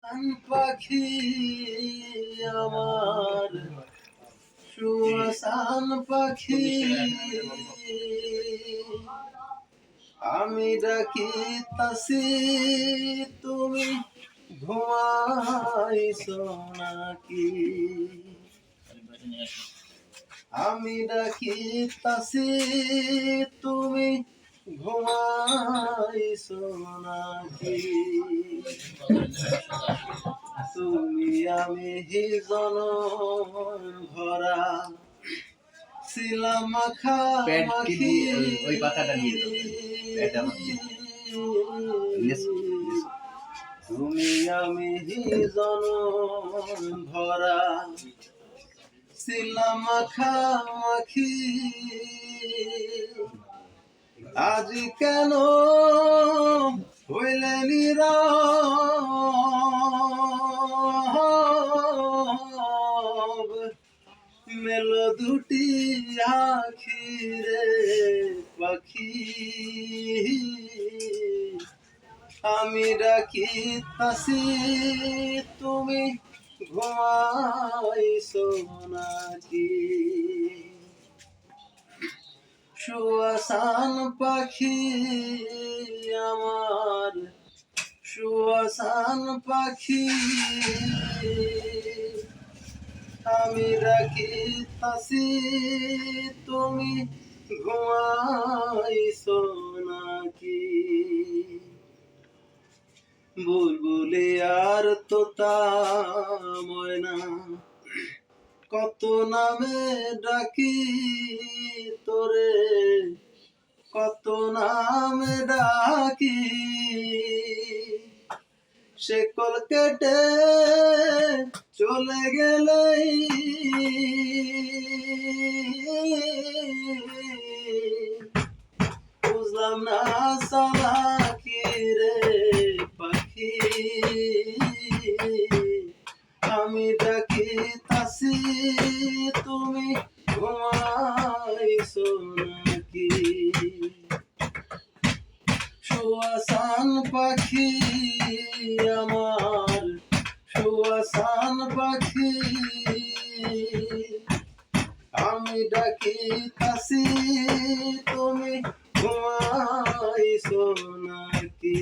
পাখি আমার সুয়াসান পাখি আমি ডাকিতাছি তুমি ঘুমাইছো নাকি আমি ডাকিতাছি তুমি ঘুমাইছো নাকি তুমি আমি জনম ভরা ছিলাম মাখামাখি তুমি আমি জনম ভরা ছিলাম মাখামাখি আজ কেন হইলে নীরব মেল দুটি আখি রে পাখি আমি ডাকিতাছি তুমি ঘুমাইছো নাকি সুয়াসান পাখি আমার সুয়াসান পাখি আমি ডাকিতাছি তুমি ঘুমাইছো নাকি বুলবুলি আর তোতা ময়না কত নামে ডাকি তোরে কত নামে ডাকি সে কল কেটে চলে গেলেই বুঝলাম না সালাকি রে পাখি আমি ডাকিতাছি তুমি ঘুমাইছো নাকি সুয়াসান পাখি আমার সুয়াসান পাখি আমি ডাকিতাছি তুমি ঘুমাইছো নাকি